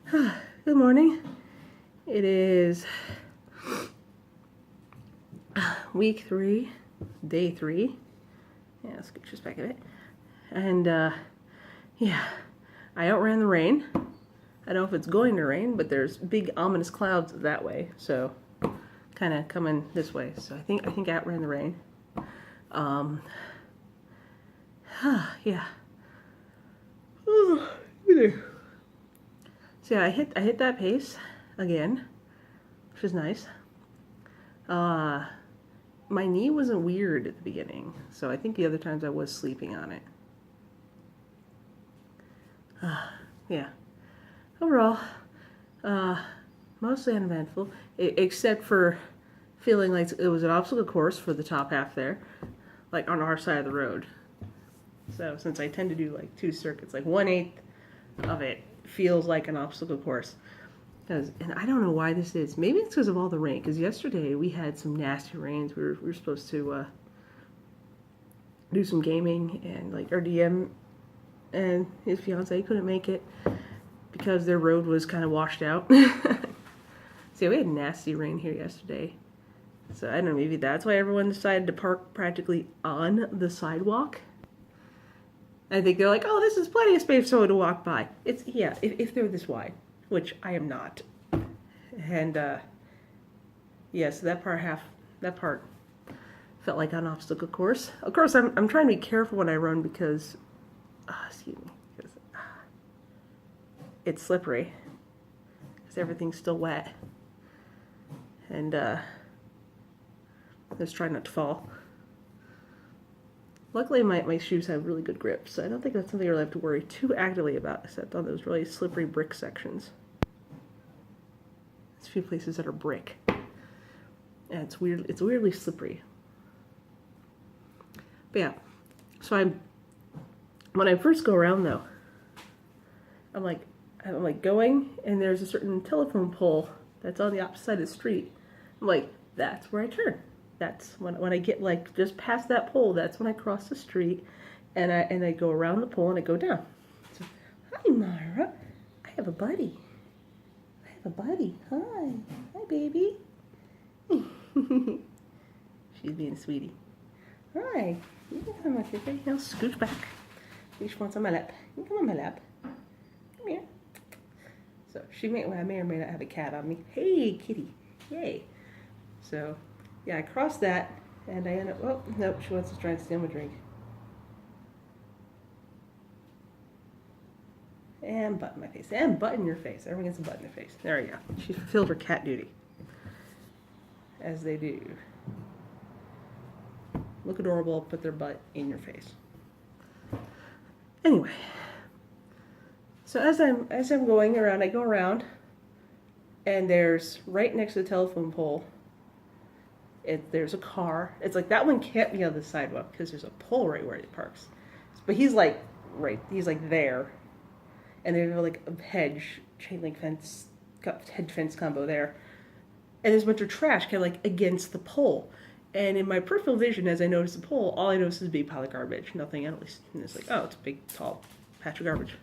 Good morning. It is week 3, day 3. Yeah, let's get just back at it. And yeah, I outran the rain. I don't know if it's going to rain, but there's big ominous clouds that way, so kind of coming this way. So I think I outran the rain. Yeah. So yeah, I hit that pace again, which is nice. My knee wasn't weird at the beginning, so I think the other times I was sleeping on it. Yeah. Overall, mostly uneventful, except for feeling like it was an obstacle course for the top half there, like on our side of the road. So since I tend to do like 2 circuits, like 1/8 of it feels like an obstacle course. And I don't know why this is. Maybe it's because of all the rain. Because yesterday we had some nasty rains. We were supposed to do some gaming, and like our DM and his fiance couldn't make it because their road was kind of washed out. So we had nasty rain here yesterday. So I don't know. Maybe that's why everyone decided to park practically on the sidewalk. I think they're like, oh, this is plenty of space for someone to walk by. It's, yeah, if they're this wide, which I am not. And, yes, that part felt like an obstacle course. Of course, I'm trying to be careful when I run because, excuse me, because it's slippery. Because everything's still wet. And, just trying not to fall. Luckily, my shoes have really good grip, so I don't think that's something I really have to worry too actively about, except on those really slippery brick sections. There's a few places that are brick, and it's weirdly slippery. But yeah, so when I first go around though, I'm like going, and there's a certain telephone pole that's on the opposite side of the street. I'm like, that's where I turn. That's when I get like just past that pole, that's when I cross the street, and I go around the pole and I go down. So, hi Mara, I have a buddy. Hi baby. She's being a sweetie. Hi, you can come up here, baby. Now scooch back. She wants on my lap. You can come on my lap. Come here. So I may or may not have a cat on me. Hey kitty, yay. So. Yeah, I crossed that, and I end up, oh, nope, she wants to try and steal my drink. And butt in my face. And butt in your face. Everyone gets a butt in their face. There we go. She fulfilled her cat duty. As they do. Look adorable, put their butt in your face. Anyway. So as I'm going around, I go around, and there's, right next to the telephone pole, there's a car. It's like that one can't be on the sidewalk because there's a pole right where it parks. But he's like there, and there's like a hedge, chain link fence, hedge fence combo there, and there's a bunch of trash kind of like against the pole. And in my peripheral vision, as I notice the pole, all I notice is a big pile of garbage, nothing else. And it's like, oh, it's a big, tall patch of garbage.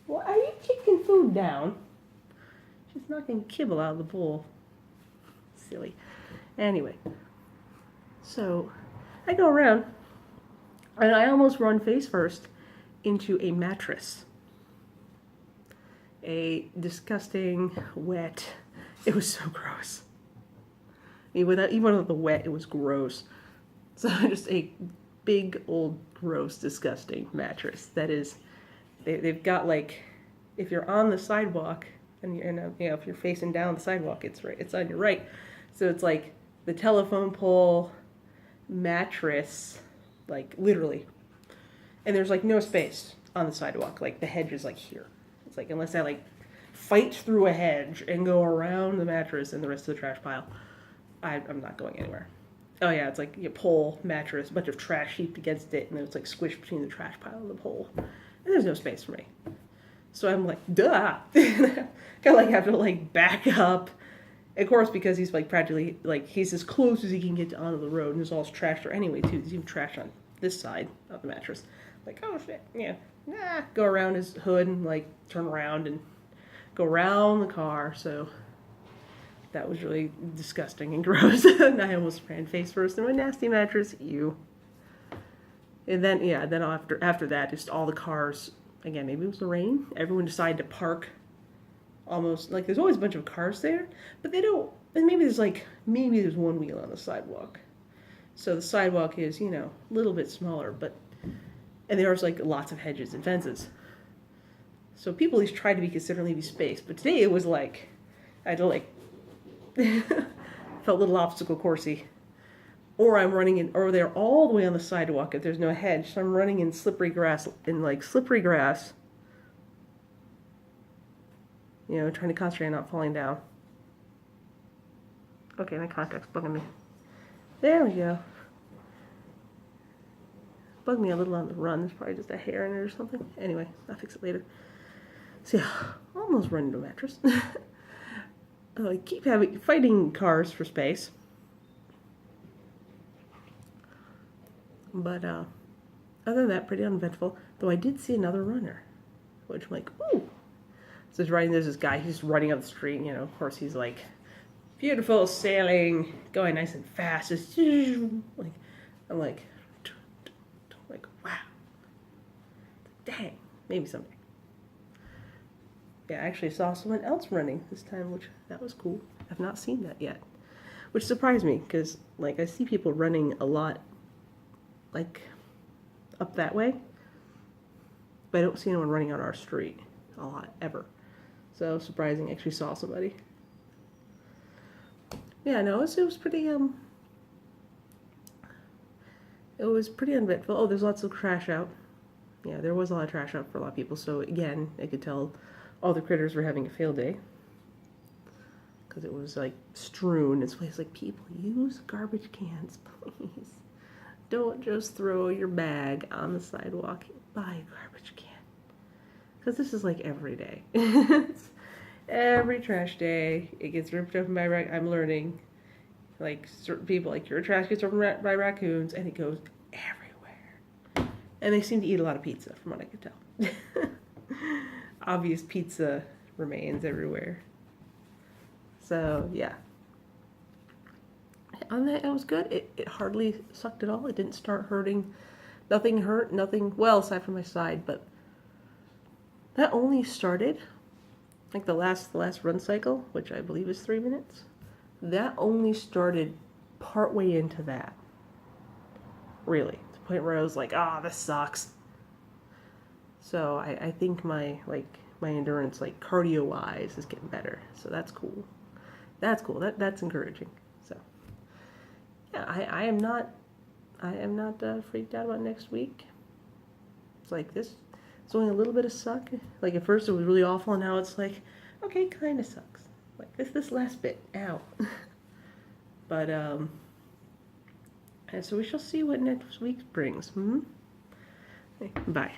Well, are you kicking food down? She's knocking kibble out of the bowl. Silly. Anyway. So, I go around, and I almost run face first into a mattress. A disgusting, wet, it was so gross. I mean, even with the wet, it was gross. So just a big, old, gross, disgusting mattress. That is, they've got like, if you're on the sidewalk, and if you're facing down the sidewalk, it's on your right. So it's like the telephone pole, mattress, like literally, and there's like no space on the sidewalk. Like the hedge is like here. It's like unless I like fight through a hedge and go around the mattress and the rest of the trash pile, I'm not going anywhere. Oh yeah, it's like a pole, mattress, a bunch of trash heaped against it, and then it's like squished between the trash pile and the pole, and there's no space for me. So I'm like, duh. Kind of like have to like back up. Of course, because he's like practically, like he's as close as he can get onto the road, and there's all this trash there anyway too. There's even trash on this side of the mattress. Like, oh shit, yeah, go around his hood and like turn around and go around the car. So that was really disgusting and gross. And I almost ran face first in my nasty mattress. Ew. And then, yeah, then after that, just all the cars, again, maybe it was the rain. Everyone decided to park almost, like, there's always a bunch of cars there, but they don't, and maybe there's one wheel on the sidewalk. So the sidewalk is, you know, a little bit smaller, but, and there's like lots of hedges and fences. So people at least try to be considerate leaving space. But today it was like, I had to like, felt a little obstacle coursey. Or I'm running in, or they're all the way on the sidewalk if there's no hedge. So I'm running in slippery grass, you know, trying to concentrate on not falling down. Okay, my contact's bugging me. There we go. Bugged me a little on the run. There's probably just a hair in it or something. Anyway, I'll fix it later. So yeah, almost run into a mattress. I keep fighting cars for space. But other than that, pretty uneventful. Though I did see another runner, which I'm like, ooh. So there's this guy, he's running up the street, you know, of course he's like, beautiful sailing, going nice and fast. Just like, I'm like, wow. Dang, maybe someday. Yeah, I actually saw someone else running this time, which that was cool. I've not seen that yet, which surprised me because like I see people running a lot, like up that way, but I don't see anyone running on our street a lot ever. So surprising, I actually saw somebody. Yeah, no, it was pretty it was pretty uneventful. Oh, there's lots of trash out. Yeah, there was a lot of trash out for a lot of people. So again, I could tell all the critters were having a field day because it was like strewn. It's place like, people, use garbage cans, please. Don't just throw your bag on the sidewalk. Buy a garbage can. Because this is like every day. It's every trash day. It gets ripped open by I'm learning. Like certain people, like your trash gets opened by raccoons, and it goes everywhere. And they seem to eat a lot of pizza, from what I could tell. Obvious pizza remains everywhere. So yeah. On that, it was good. It hardly sucked at all. It didn't start hurting. Nothing hurt. Nothing. Well, aside from my side, but that only started like the last run cycle, which I believe is 3 minutes. That only started partway into that. Really, to the point where I was like, "Ah, this sucks." So I think my endurance, like cardio wise, is getting better. So that's cool. That's cool. That's encouraging. So yeah, I am not freaked out about next week. It's like this. It's only a little bit of suck. Like at first it was really awful, and now it's like, okay, kind of sucks. Like this last bit, ow. But and so we shall see what next week brings. Okay, bye.